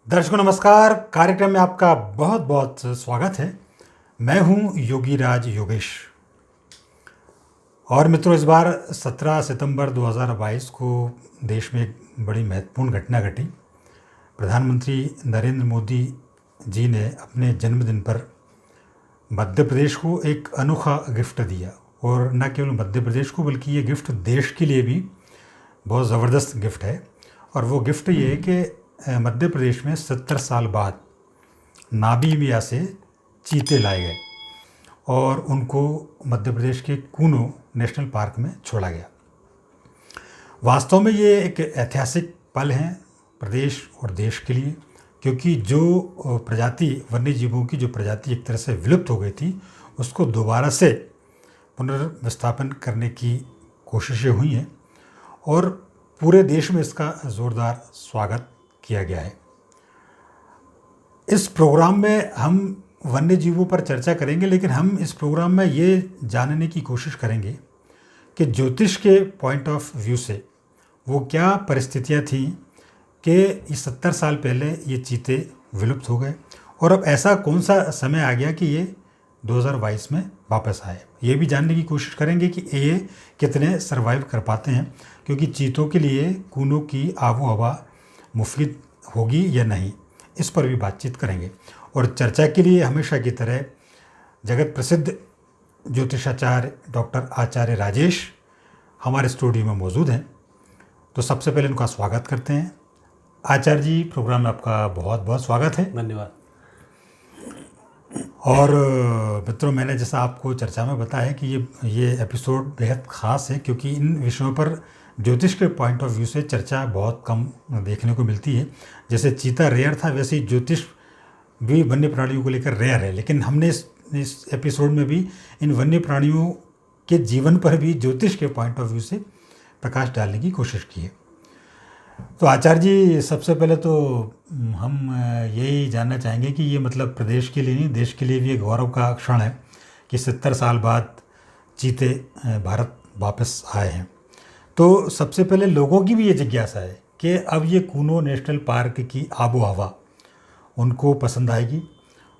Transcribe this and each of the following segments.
दर्शकों नमस्कार। कार्यक्रम में आपका बहुत बहुत स्वागत है। मैं हूं योगीराज योगेश। और मित्रों, इस बार 17 सितंबर 2022 को देश में एक बड़ी महत्वपूर्ण घटना घटी। प्रधानमंत्री नरेंद्र मोदी जी ने अपने जन्मदिन पर मध्य प्रदेश को एक अनोखा गिफ्ट दिया। और न केवल मध्य प्रदेश को, बल्कि ये गिफ्ट देश के लिए भी बहुत ज़बरदस्त गिफ्ट है। और वो गिफ्ट ये है कि मध्य प्रदेश में 70 साल बाद नाबीमिया से चीते लाए गए और उनको मध्य प्रदेश के कूनो नेशनल पार्क में छोड़ा गया। वास्तव में ये एक ऐतिहासिक पल है प्रदेश और देश के लिए, क्योंकि जो प्रजाति, वन्य जीवों की जो प्रजाति एक तरह से विलुप्त हो गई थी, उसको दोबारा से पुनर्विस्थापन करने की कोशिशें हुई हैं और पूरे देश में इसका ज़ोरदार स्वागत किया गया है। इस प्रोग्राम में हम वन्य जीवों पर चर्चा करेंगे, लेकिन हम इस प्रोग्राम में ये जानने की कोशिश करेंगे कि ज्योतिष के पॉइंट ऑफ व्यू से वो क्या परिस्थितियाँ थीं कि 70 साल पहले ये चीते विलुप्त हो गए और अब ऐसा कौन सा समय आ गया कि ये 2022 में वापस आए। ये भी जानने की कोशिश करेंगे कि ये कितने सरवाइव कर पाते हैं, क्योंकि चीतों के लिए कूनों की आबो हवा मुफीद होगी या नहीं, इस पर भी बातचीत करेंगे। और चर्चा के लिए हमेशा की तरह जगत प्रसिद्ध ज्योतिषाचार्य डॉक्टर आचार्य राजेश हमारे स्टूडियो में मौजूद हैं। तो सबसे पहले उनका स्वागत करते हैं। आचार्य जी, प्रोग्राम में आपका बहुत बहुत स्वागत है। धन्यवाद। और मित्रों, मैंने जैसा आपको चर्चा में बताया कि ये एपिसोड बेहद ख़ास है, क्योंकि इन विषयों पर ज्योतिष के पॉइंट ऑफ व्यू से चर्चा बहुत कम देखने को मिलती है। जैसे चीता रेयर था, वैसे ही ज्योतिष भी वन्य प्राणियों को लेकर रेयर है। लेकिन हमने इस एपिसोड में भी इन वन्य प्राणियों के जीवन पर भी ज्योतिष के पॉइंट ऑफ व्यू से प्रकाश डालने की कोशिश की है। तो आचार्य जी, सबसे पहले तो हम यही जानना चाहेंगे कि ये मतलब प्रदेश के लिए नहीं, देश के लिए भी एक गौरव का क्षण है कि 70 साल बाद चीते भारत वापस आए हैं। तो सबसे पहले लोगों की भी ये जिज्ञासा है कि अब ये कूनो नेशनल पार्क की आबो हवा उनको पसंद आएगी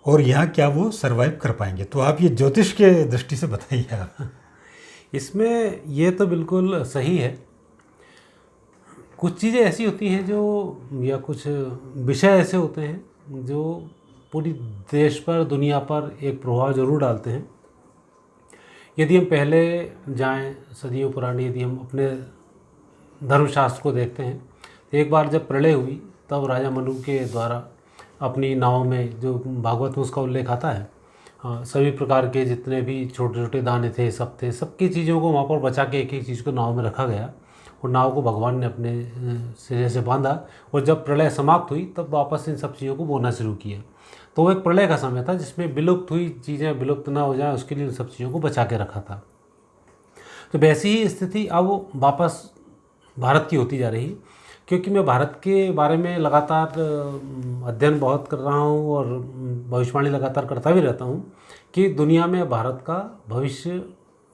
और यहाँ क्या वो सरवाइव कर पाएंगे। तो आप ये ज्योतिष के दृष्टि से बताइए आप। इसमें ये तो बिल्कुल सही है। कुछ चीज़ें ऐसी होती हैं जो, या कुछ विषय ऐसे होते हैं जो पूरी देश पर, दुनिया पर एक प्रभाव ज़रूर डालते हैं। यदि हम पहले जाएं, सदियों पुरानी, यदि हम अपने धर्मशास्त्र को देखते हैं, तो एक बार जब प्रलय हुई तब राजा मनु के द्वारा अपनी नाव में, जो भागवत में उसका उल्लेख आता है, सभी प्रकार के जितने भी छोटे छोटे दाने थे, सब थे, सबकी चीज़ों को वहाँ पर बचा के एक एक चीज़ को नाव में रखा गया और नाव को भगवान ने अपने सिरे से बांधा और जब प्रलय समाप्त हुई तब वापस इन सब चीज़ों को बोना शुरू किया। तो वो एक प्रलय का समय था जिसमें विलुप्त हुई चीज़ें विलुप्त ना हो जाए, उसके लिए उन सब चीज़ों को बचा के रखा था। तो वैसी ही स्थिति अब वापस भारत की होती जा रही, क्योंकि मैं भारत के बारे में लगातार अध्ययन बहुत कर रहा हूँ और भविष्यवाणी लगातार करता भी रहता हूँ कि दुनिया में भारत का भविष्य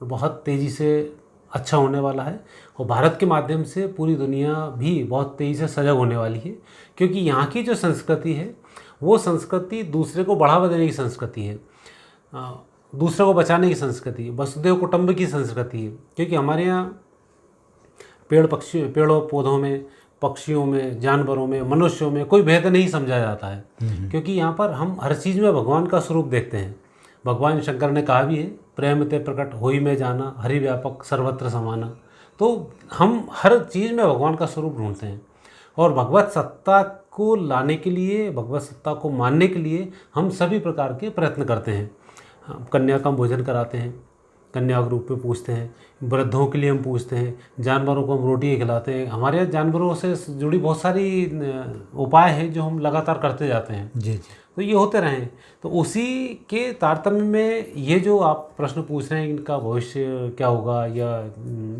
बहुत तेज़ी से अच्छा होने वाला है और भारत के माध्यम से पूरी दुनिया भी बहुत तेज़ी से सजग होने वाली है। क्योंकि यहाँ की जो संस्कृति है वो संस्कृति दूसरे को बढ़ावा देने की संस्कृति है, दूसरे को बचाने की संस्कृति, वसुधैव कुटुंब की संस्कृति है। क्योंकि हमारे यहाँ पेड़ों पौधों में, पक्षियों में, जानवरों में, मनुष्यों में कोई भेद नहीं समझा जाता है। क्योंकि यहाँ पर हम हर चीज़ में भगवान का स्वरूप देखते हैं। भगवान शंकर ने कहा भी है, प्रेम ते प्रकट होई में जाना, हरि व्यापक सर्वत्र समाना। तो हम हर चीज़ में भगवान का स्वरूप ढूंढते हैं और भगवत सत्ता को लाने के लिए, भगवत सत्ता को मानने के लिए हम सभी प्रकार के प्रयत्न करते हैं। कन्या का हम भोजन कराते हैं, कन्या के रूप में पूजते हैं, वृद्धों के लिए हम पूजते हैं, जानवरों को हम रोटी खिलाते हैं। हमारे यहाँ जानवरों से जुड़ी बहुत सारी उपाय हैं जो हम लगातार करते जाते हैं। जी। तो ये होते रहें। तो उसी के तारतम्य में ये जो आप प्रश्न पूछ रहे हैं, इनका भविष्य क्या होगा, या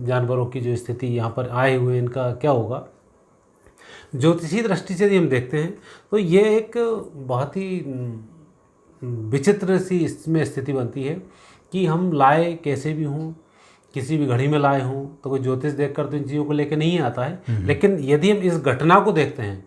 जानवरों की जो स्थिति यहाँ पर आए हुए इनका क्या होगा, ज्योतिषी दृष्टि से यदि हम देखते हैं तो ये एक बहुत ही विचित्र सी इसमें स्थिति बनती है कि हम लाए कैसे भी हों, किसी भी घड़ी में लाए हों, तो कोई ज्योतिष देखकर तो इन चीज़ों को लेकर नहीं आता है। लेकिन यदि हम इस घटना को देखते हैं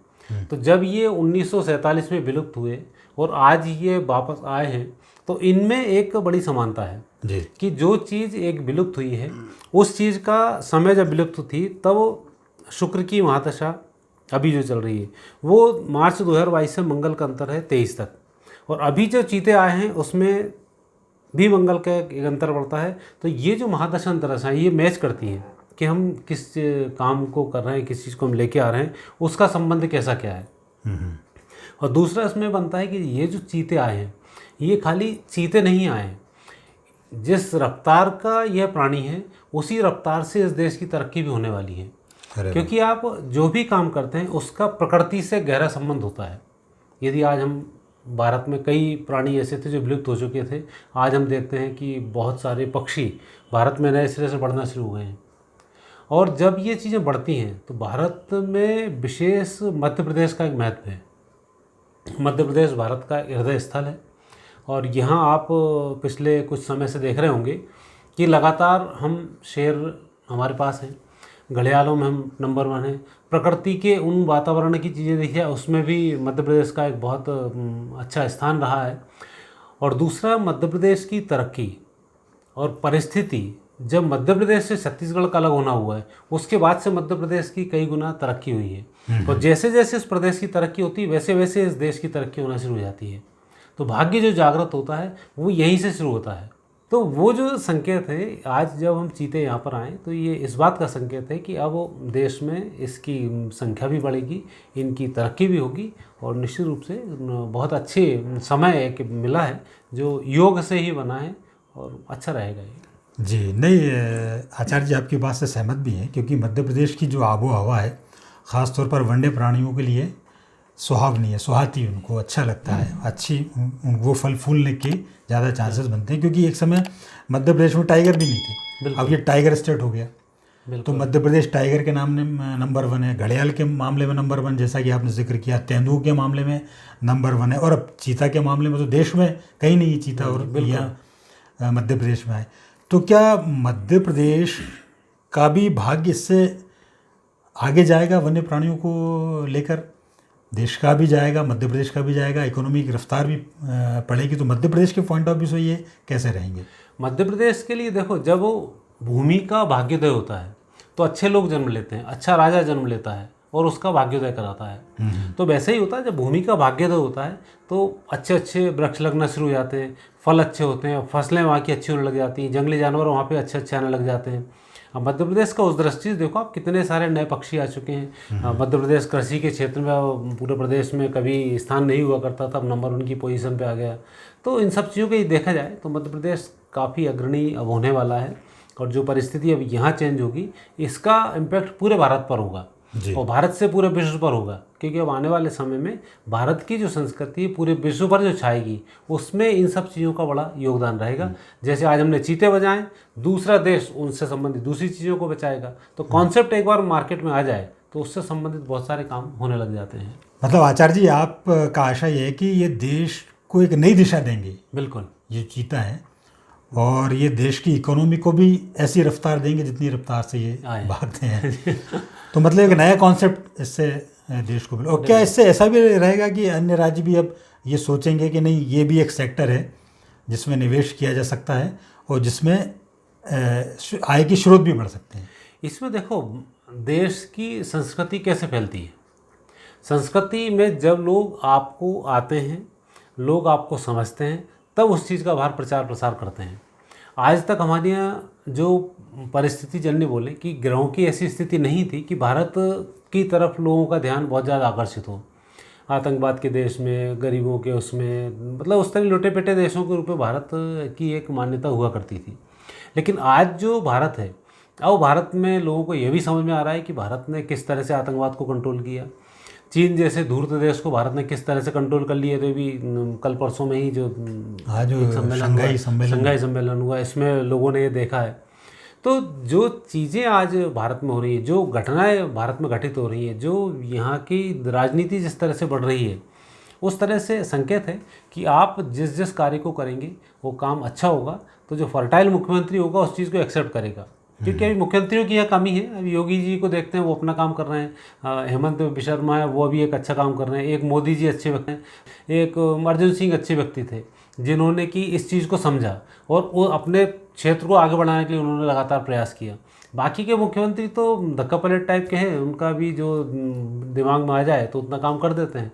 तो जब ये 1947 में विलुप्त हुए और आज ये वापस आए हैं, तो इनमें एक बड़ी समानता है जी। कि जो चीज़ एक विलुप्त हुई है, उस चीज़ का समय जब विलुप्त थी तब शुक्र की महादशा अभी जो चल रही है वो मार्च 2022 से मंगल का अंतर है 23 तक, और अभी जो चीते आए हैं उसमें भी मंगल का एक अंतर पड़ता है। तो ये जो महादशा अंतरदशा ये मैच करती हैं कि हम किस काम को कर रहे हैं, किस चीज़ को हम लेके आ रहे हैं, उसका संबंध कैसा क्या है। और दूसरा इसमें बनता है कि ये जो चीते आए हैं ये खाली चीते नहीं आए हैं, जिस रफ्तार का यह प्राणी है उसी रफ्तार से इस देश की तरक्की भी होने वाली है। क्योंकि आप जो भी काम करते हैं उसका प्रकृति से गहरा संबंध होता है। यदि आज हम भारत में कई प्राणी ऐसे थे जो विलुप्त हो चुके थे, आज हम देखते हैं कि बहुत सारे पक्षी भारत में नए सिरे से बढ़ना शुरू हुए हैं। और जब ये चीज़ें बढ़ती हैं तो भारत में विशेष मध्य प्रदेश का एक महत्व है। मध्य प्रदेश भारत का हृदय स्थल है और यहाँ आप पिछले कुछ समय से देख रहे होंगे कि लगातार हम शेर हमारे पास हैं, घड़ियालों में हम नंबर 1 हैं, प्रकृति के उन वातावरण की चीज़ें देखिए उसमें भी मध्य प्रदेश का एक बहुत अच्छा स्थान रहा है। और दूसरा मध्य प्रदेश की तरक्की और परिस्थिति, जब मध्य प्रदेश से छत्तीसगढ़ का अलग होना हुआ है उसके बाद से मध्य प्रदेश की कई गुना तरक्की हुई है। और जैसे जैसे इस प्रदेश की तरक्की होती है वैसे वैसे इस देश की तरक्की होना शुरू हो जाती है। तो भाग्य जो जागृत होता है वो यहीं से शुरू होता है। तो वो जो संकेत है, आज जब हम चीते यहाँ पर आए तो ये इस बात का संकेत है कि अब देश में इसकी संख्या भी बढ़ेगी, इनकी तरक्की भी होगी और निश्चित रूप से बहुत अच्छे समय एक मिला है जो योग से ही बना है और अच्छा रहेगा ये। जी नहीं, आचार्य जी आपकी बात से सहमत भी हैं, क्योंकि मध्य प्रदेश की जो आबो हवा है ख़ास तौर पर वन्य प्राणियों के लिए सुहावनी है, सुहाती, उनको अच्छा लगता है, अच्छी वो फल फूलने के ज़्यादा चांसेस बनते हैं। क्योंकि एक समय मध्य प्रदेश में टाइगर भी नहीं थे, अब ये टाइगर स्टेट हो गया। तो मध्य प्रदेश टाइगर के नाम नंबर 1 है, घड़ियाल के मामले में नंबर 1 जैसा कि आपने जिक्र किया, तेंदुओं के मामले में नंबर 1 है, और अब चीता के मामले में तो देश में कहीं नहीं है चीता, और यहाँ मध्य प्रदेश में आए। तो क्या मध्य प्रदेश का भी भाग्य इससे आगे जाएगा, वन्य प्राणियों को लेकर देश का भी जाएगा, मध्य प्रदेश का भी जाएगा, इकोनॉमी की रफ्तार भी पड़ेगी। तो मध्य प्रदेश के पॉइंट ऑफ व्यू से ये कैसे रहेंगे? मध्य प्रदेश के लिए देखो, जब भूमि का भाग्योदय होता है तो अच्छे लोग जन्म लेते हैं, अच्छा राजा जन्म लेता है और उसका भाग्योदय कराता है। तो वैसे ही होता है, जब भूमि का भाग्योदय होता है तो अच्छे अच्छे वृक्ष लगना शुरू हो जाते हैं, फल अच्छे होते हैं, फसलें वहाँ की अच्छी होने लग जाती हैं, जंगली जानवर वहाँ पे अच्छे अच्छे आने लग जाते हैं। अब मध्य प्रदेश का उस दृष्टि से देखो आप, कितने सारे नए पक्षी आ चुके हैं। मध्य प्रदेश कृषि के क्षेत्र में पूरे प्रदेश में कभी स्थान नहीं हुआ करता था, अब नंबर 1 की पोजीशन पे आ गया। तो इन सब चीज़ों को देखा जाए तो मध्य प्रदेश काफ़ी अग्रणी अब होने वाला है, और जो परिस्थिति अब यहाँ चेंज होगी इसका इम्पैक्ट पूरे भारत पर होगा और भारत से पूरे विश्व पर होगा। क्योंकि अब आने वाले समय में भारत की जो संस्कृति पूरे विश्व पर जो छाएगी उसमें इन सब चीज़ों का बड़ा योगदान रहेगा। जैसे आज हमने चीते बजाएं, दूसरा देश उनसे संबंधित दूसरी चीज़ों को बचाएगा। तो कॉन्सेप्ट एक बार मार्केट में आ जाए तो उससे संबंधित बहुत सारे काम होने लग जाते हैं। मतलब आचार्य जी आपका आशा ये है कि ये देश को एक नई दिशा देंगे, बिल्कुल, ये चीता है, और ये देश की इकोनॉमी को भी ऐसी रफ्तार देंगे जितनी रफ्तार से ये भागते हैं। तो मतलब एक नया कॉन्सेप्ट इससे देश को मिला। और क्या इससे ऐसा भी रहेगा कि अन्य राज्य भी अब ये सोचेंगे कि नहीं, ये भी एक सेक्टर है जिसमें निवेश किया जा सकता है और जिसमें आय की स्रोत भी बढ़ सकते हैं? इसमें देखो, देश की संस्कृति कैसे फैलती है। संस्कृति में जब लोग आपको आते हैं, लोग आपको समझते हैं, तब उस चीज़ का बाहर प्रचार प्रसार करते हैं। आज तक हमारे यहाँ जो परिस्थिति जनने बोले कि ग्रहों की ऐसी स्थिति नहीं थी कि भारत की तरफ लोगों का ध्यान बहुत ज़्यादा आकर्षित हो। आतंकवाद के देश में, गरीबों के उसमें, मतलब उस तरह लुटे पिटे देशों के रूप में भारत की एक मान्यता हुआ करती थी। लेकिन आज जो भारत है, अब भारत में लोगों को यह भी समझ में आ रहा है कि भारत ने किस तरह से आतंकवाद को कंट्रोल किया। चीन जैसे धूर्त देश को भारत ने किस तरह से कंट्रोल कर लिया। तो भी कल परसों में ही जो शंघाई सम्मेलन हुआ, इसमें लोगों ने ये देखा है। तो जो चीज़ें आज भारत में हो रही है, जो घटनाएं भारत में घटित हो रही है, जो यहाँ की राजनीति जिस तरह से बढ़ रही है, उस तरह से संकेत है कि आप जिस जिस कार्य को करेंगे वो काम अच्छा होगा तो जो फर्टाइल मुख्यमंत्री होगा उस चीज़ को एक्सेप्ट करेगा। क्योंकि अभी मुख्यमंत्रियों की यह कमी है। अभी योगी जी को देखते हैं, वो अपना काम कर रहे हैं, हेमंत बिश्व शर्मा है, वो भी एक अच्छा काम कर रहे हैं, एक मोदी जी अच्छे व्यक्ति हैं, एक अर्जुन सिंह अच्छे व्यक्ति थे जिन्होंने कि इस चीज़ को समझा और वो अपने क्षेत्र को आगे बढ़ाने के लिए उन्होंने लगातार प्रयास किया। बाकी के मुख्यमंत्री तो धक्का पलट टाइप के हैं, उनका भी जो दिमाग में आ जाए तो उतना काम कर देते हैं।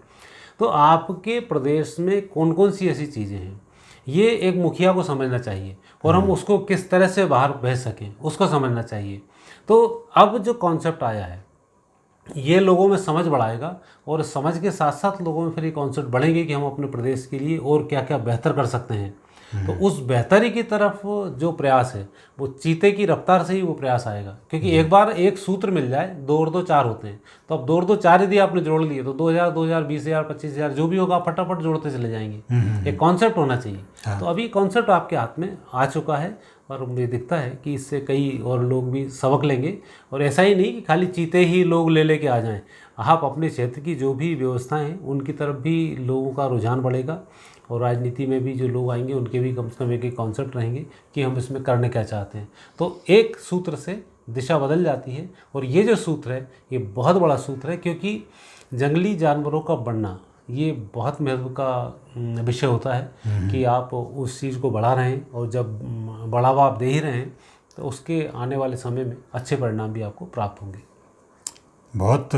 तो आपके प्रदेश में कौन कौन सी ऐसी चीज़ें हैं, ये एक मुखिया को समझना चाहिए और हम उसको किस तरह से बाहर भेज सकें उसको समझना चाहिए। तो अब जो कॉन्सेप्ट आया है ये लोगों में समझ बढ़ाएगा और समझ के साथ साथ लोगों में फिर ये कॉन्सेप्ट बढ़ेंगे कि हम अपने प्रदेश के लिए और क्या क्या बेहतर कर सकते हैं। तो उस बेहतरी की तरफ जो प्रयास है वो चीते की रफ्तार से ही वो प्रयास आएगा, क्योंकि एक बार एक सूत्र मिल जाए, 2 और 2 4 होते हैं, तो अब 2 और 2 4 यदि आपने जोड़ लिए तो 2000 2000 20,000 25,000 जो भी होगा फटाफट जोड़ते चले जाएंगे। एक कॉन्सेप्ट होना चाहिए। तो अभी कॉन्सेप्ट आपके हाथ में आ चुका है और मुझे दिखता है कि इससे कई और लोग भी सबक लेंगे। और ऐसा ही नहीं कि खाली चीते ही लोग लेके आ जाएं, आप अपने क्षेत्र की जो भी व्यवस्थाएं हैं उनकी तरफ भी लोगों का रुझान बढ़ेगा और राजनीति में भी जो लोग आएंगे उनके भी कम से कम एक कॉन्सेप्ट रहेंगे कि हम इसमें करने क्या चाहते हैं। तो एक सूत्र से दिशा बदल जाती है और ये जो सूत्र है ये बहुत बड़ा सूत्र है, क्योंकि जंगली जानवरों का बढ़ना ये बहुत महत्व का विषय होता है कि आप उस चीज़ को बढ़ा रहे हैं और जब बढ़ावा आप दे ही रहे हैं तो उसके आने वाले समय में अच्छे परिणाम भी आपको प्राप्त होंगे। बहुत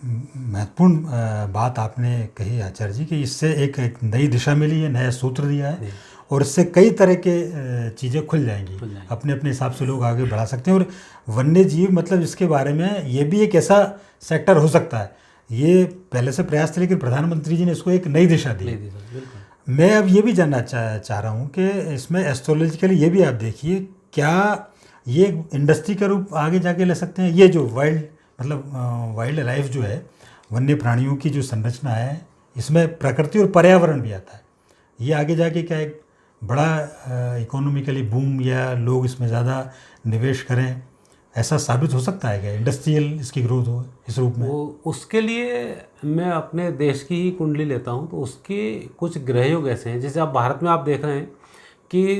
महत्वपूर्ण बात आपने कही आचार्य जी कि इससे एक नई दिशा मिली है, नया सूत्र दिया है और इससे कई तरह के चीज़ें खुल जाएंगी, अपने अपने हिसाब से लोग आगे बढ़ा सकते हैं। और वन्य जीव मतलब इसके बारे में ये भी एक ऐसा सेक्टर हो सकता है, ये पहले से प्रयास थे लेकिन प्रधानमंत्री जी ने इसको एक नई दिशा दी। मैं अब ये भी जानना चाह रहा हूँ कि इसमें एस्ट्रोलॉजिकली ये भी आप देखिए, क्या ये इंडस्ट्री का रूप आगे जाके ले सकते हैं? ये जो वाइल्ड लाइफ जो है, वन्य प्राणियों की जो संरचना है, इसमें प्रकृति और पर्यावरण भी आता है, ये आगे जाके क्या एक बड़ा इकोनॉमिकली बूम या लोग इसमें ज़्यादा निवेश करें, ऐसा साबित हो सकता है क्या इंडस्ट्रियल इसकी ग्रोथ हो इस रूप में? वो उसके लिए मैं अपने देश की ही कुंडली लेता हूँ तो उसके कुछ ग्रहयोग ऐसे हैं, जैसे आप भारत में आप देख रहे हैं कि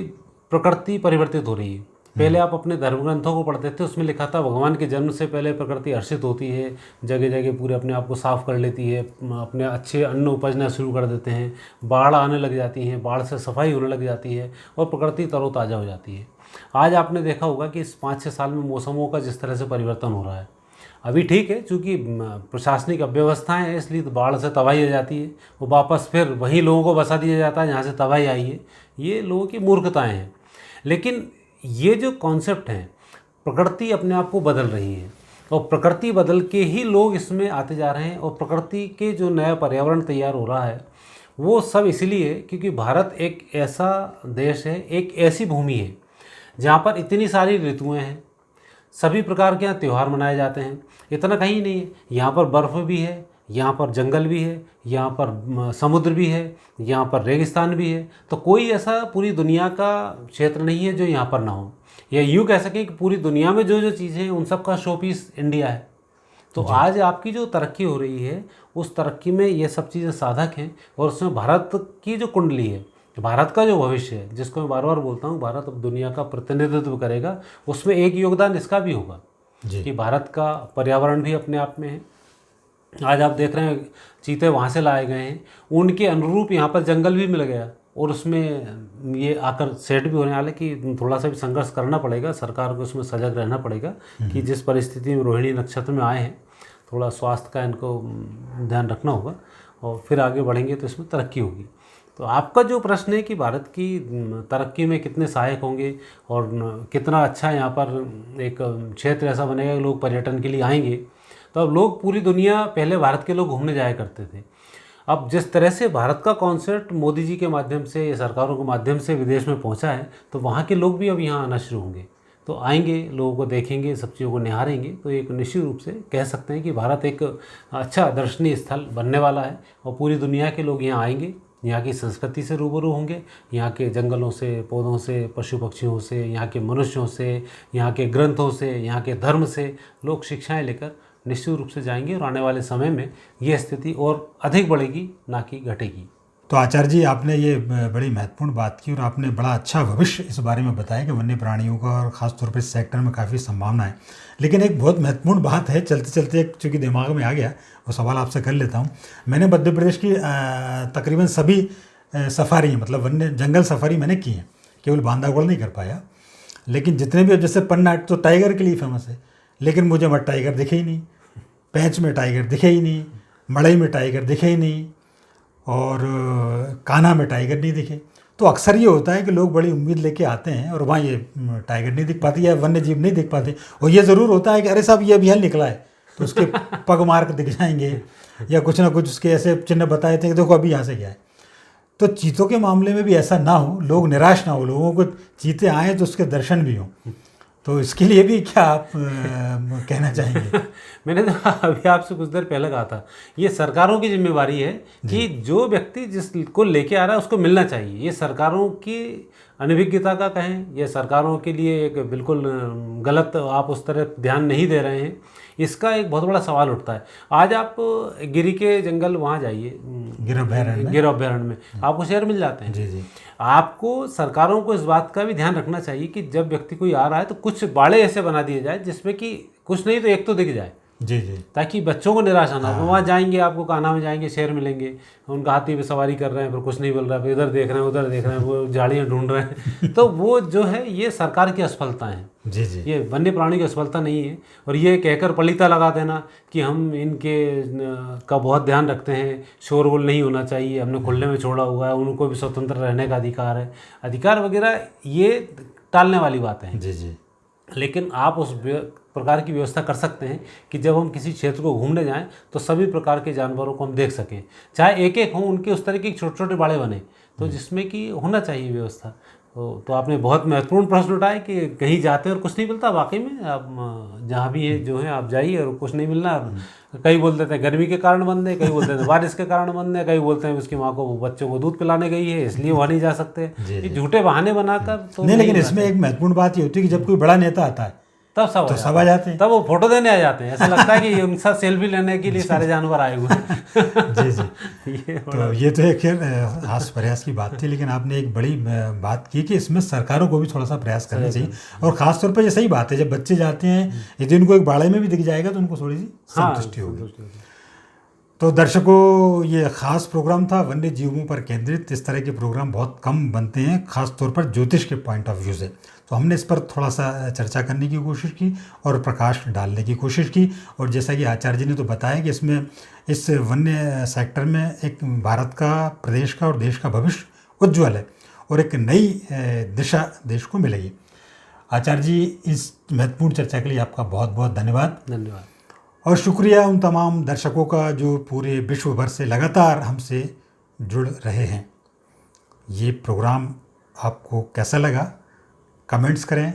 प्रकृति परिवर्तित हो रही है। पहले आप अपने धर्म ग्रंथों को पढ़ते थे, उसमें लिखा था भगवान के जन्म से पहले प्रकृति हर्षित होती है, जगह जगह पूरे अपने आप को साफ कर लेती है, अपने अच्छे अन्न उपजना शुरू कर देते हैं, बाढ़ आने लग जाती है, बाढ़ से सफाई होने लग जाती है और प्रकृति तरोताज़ा हो जाती है। आज आपने देखा होगा कि इस 5-6 साल में मौसमों का जिस तरह से परिवर्तन हो रहा है, अभी ठीक है चूँकि प्रशासनिक अव्यवस्थाएँ हैं इसलिए बाढ़ से तबाही आ जाती है, वो वापस फिर वहीं लोगों को बसा दिया जाता है जहाँ से तबाही आई है। ये लोगों की मूर्खताएँ हैं। लेकिन ये जो कॉन्सेप्ट है, प्रकृति अपने आप को बदल रही है और प्रकृति बदल के ही लोग इसमें आते जा रहे हैं और प्रकृति के जो नया पर्यावरण तैयार हो रहा है वो सब इसलिए क्योंकि भारत एक ऐसा देश है, एक ऐसी भूमि है जहाँ पर इतनी सारी ऋतुएं हैं, सभी प्रकार के यहाँ त्यौहार मनाए जाते हैं। इतना कहीं नहीं है, यहाँ पर बर्फ़ भी है, यहाँ पर जंगल भी है, यहाँ पर समुद्र भी है, यहाँ पर रेगिस्तान भी है। तो कोई ऐसा पूरी दुनिया का क्षेत्र नहीं है जो यहाँ पर ना हो, या यूँ कह सकें कि पूरी दुनिया में जो जो चीज़ें हैं उन सब का शो पीस इंडिया है। तो आज आपकी जो तरक्की हो रही है उस तरक्की में ये सब चीज़ें साधक हैं और उसमें भारत की जो कुंडली है, भारत का जो भविष्य है, जिसको मैं बार बार बोलता हूँ भारत अब दुनिया का प्रतिनिधित्व करेगा, उसमें एक योगदान इसका भी होगा कि भारत का पर्यावरण भी अपने आप में है। आज आप देख रहे हैं चीते वहाँ से लाए गए हैं, उनके अनुरूप यहाँ पर जंगल भी मिल गया और उसमें ये आकर सेट भी होने वाले कि थोड़ा सा भी संघर्ष करना पड़ेगा, सरकार को उसमें सजग रहना पड़ेगा कि जिस परिस्थिति में रोहिणी नक्षत्र में आए हैं थोड़ा स्वास्थ्य का इनको ध्यान रखना होगा और फिर आगे बढ़ेंगे तो इसमें तरक्की होगी। तो आपका जो प्रश्न है कि भारत की तरक्की में कितने सहायक होंगे और कितना अच्छा यहाँ पर एक क्षेत्र ऐसा बनेगा कि लोग पर्यटन के लिए आएंगे, तो अब लोग पूरी दुनिया, पहले भारत के लोग घूमने जाया करते थे, अब जिस तरह से भारत का कॉन्सेप्ट मोदी जी के माध्यम से या सरकारों के माध्यम से विदेश में पहुंचा है तो वहाँ के लोग भी अब यहाँ आना शुरू होंगे, तो आएंगे, लोगों को देखेंगे, सब चीज़ों को निहारेंगे। तो एक निश्चित रूप से कह सकते हैं कि भारत एक अच्छा दर्शनीय स्थल बनने वाला है और पूरी दुनिया के लोग यहाँ आएंगे, यहाँ की संस्कृति से रूबरू होंगे, यहाँ के जंगलों से, पौधों से, पशु पक्षियों से, यहाँ के मनुष्यों से, यहाँ के ग्रंथों से, यहाँ के धर्म से लोग शिक्षाएं लेकर निश्चित रूप से जाएंगे और आने वाले समय में ये स्थिति और अधिक बढ़ेगी, ना कि घटेगी। तो आचार्य जी, आपने ये बड़ी महत्वपूर्ण बात की और आपने बड़ा अच्छा भविष्य इस बारे में बताया कि वन्य प्राणियों का और ख़ासतौर पर इस सेक्टर में काफ़ी संभावना है। लेकिन एक बहुत महत्वपूर्ण बात है, चलते चलते एक चूँकि दिमाग में आ गया, वो सवाल आपसे कर लेता हूँ। मैंने मध्य प्रदेश की तकरीबन सभी सफारी, मतलब वन्य जंगल सफारी मैंने की है, केवल बांधागुड़ नहीं कर पाया। लेकिन जितने भी, जैसे पन्नाट तो टाइगर के लिए फेमस है, लेकिन मुझे मट टाइगर दिखे ही नहीं, पेंच में टाइगर दिखे ही नहीं, मड़ई में टाइगर दिखे ही नहीं, और कान्हा में टाइगर नहीं दिखे। तो अक्सर ये होता है कि लोग बड़ी उम्मीद लेके आते हैं और वहाँ ये टाइगर नहीं दिख पाती या वन्य जीव नहीं दिख पाते। और ये ज़रूर होता है कि अरे साहब ये अभी निकला है, तो उसके पग मार्क दिख जाएंगे या कुछ ना कुछ उसके ऐसे चिन्ह बताए थे कि देखो अभी यहाँ से गया है। तो चीतों के मामले में भी ऐसा ना हो, लोग निराश ना हो, लोगों को चीते आए तो उसके दर्शन भी हों। तो इसके लिए भी क्या आप कहना चाहेंगे? मैंने तो अभी आपसे कुछ देर पहले कहा था, ये सरकारों की जिम्मेवारी है कि जो व्यक्ति जिसको लेके आ रहा है उसको मिलना चाहिए। ये सरकारों की अनभिज्ञता का कहें, ये सरकारों के लिए एक बिल्कुल गलत, आप उस तरह ध्यान नहीं दे रहे हैं, इसका एक बहुत बड़ा सवाल उठता है। आज आप गिरी के जंगल वहाँ जाइए, गिर अभयारण्य में आपको शेर मिल जाते हैं। जी जी। आपको सरकारों को इस बात का भी ध्यान रखना चाहिए कि जब व्यक्ति कोई आ रहा है तो कुछ बाड़े ऐसे बना दिए जाए जिसमें कि कुछ नहीं तो एक तो दिख जाए। जी जी। ताकि बच्चों को निराशा ना हो। वहाँ जाएंगे, आपको कान्हा में जाएंगे, शेर मिलेंगे, उनका हाथी पे सवारी कर रहे हैं, फिर कुछ नहीं मिल रहा है, इधर देख रहे हैं उधर देख रहे हैं, वो झाड़ियाँ ढूंढ रहे हैं। तो वो जो है ये सरकार की असफलता है। जी जी। ये वन्य प्राणी की असफलता नहीं है। और ये कहकर पलीता लगा देना कि हम इनके का बहुत ध्यान रखते हैं, शोरगुल नहीं होना चाहिए, हमने खुले में छोड़ा हुआ है, उनको भी स्वतंत्र रहने का अधिकार है, अधिकार वगैरह, ये टालने वाली बातें हैं। जी जी। लेकिन आप उस प्रकार की व्यवस्था कर सकते हैं कि जब हम किसी क्षेत्र को घूमने जाएं तो सभी प्रकार के जानवरों को हम देख सकें, चाहे एक एक हों, उनके उस तरह के छोटे छोटे बाड़े बने, तो जिसमें कि होना चाहिए व्यवस्था। तो आपने बहुत महत्वपूर्ण प्रश्न उठाए कि कहीं जाते हैं और कुछ नहीं मिलता। वाकई में आप जहाँ भी है जो है आप जाइए और कुछ नहीं मिलना। कई बोल देते हैं गर्मी के कारण बंद है, कई बोलते हैं बारिश के कारण बंद है, कई बोलते हैं उसकी माँ को बच्चों को दूध पिलाने गई है इसलिए वहाँ नहीं जा सकते। ये झूठे बहाने बनाकर तो नहीं। लेकिन इसमें एक महत्वपूर्ण बात ये होती है कि जब कोई बड़ा नेता आता है तब सब आ जाते हैं, तब वो फोटो देने आ जाते हैं। ऐसा लगता है कि उनके साथ सेल्फी लेने के लिए सारे जानवर आए हुए हैं। जी जी। ये तो एक खैर हास्य प्रयास की बात थी, लेकिन आपने एक बड़ी बात की कि इसमें सरकारों को भी थोड़ा सा प्रयास करना चाहिए। और ख़ास तौर पर ये सही बात है, जब बच्चे जाते हैं यदि उनको एक बाड़े में भी दिख जाएगा तो उनको थोड़ी सी संतुष्टि होगी। तो दर्शकों, ये ख़ास प्रोग्राम था वन्य जीवों पर केंद्रित। इस तरह के प्रोग्राम बहुत कम बनते हैं, ख़ास तौर पर ज्योतिष के पॉइंट ऑफ व्यू से। तो हमने इस पर थोड़ा सा चर्चा करने की कोशिश की और प्रकाश डालने की कोशिश की। और जैसा कि आचार्य जी ने तो बताया कि इसमें इस वन्य सेक्टर में एक भारत का, प्रदेश का और देश का भविष्य उज्ज्वल है और एक नई दिशा देश को मिलेगी। आचार्य जी, इस महत्वपूर्ण चर्चा के लिए आपका बहुत बहुत धन्यवाद। धन्यवाद। और शुक्रिया उन तमाम दर्शकों का जो पूरे विश्व भर से लगातार हमसे जुड़ रहे हैं। ये प्रोग्राम आपको कैसा लगा कमेंट्स करें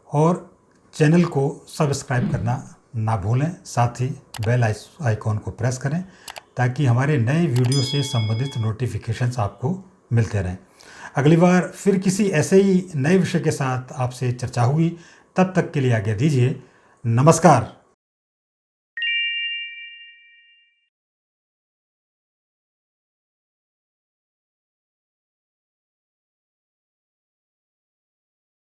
और चैनल को सब्सक्राइब करना ना भूलें। साथ ही बेल आइकॉन को प्रेस करें ताकि हमारे नए वीडियो से संबंधित नोटिफिकेशंस आपको मिलते रहें। अगली बार फिर किसी ऐसे ही नए विषय के साथ आपसे चर्चा होगी। तब तक के लिए आज्ञा दीजिए। नमस्कार।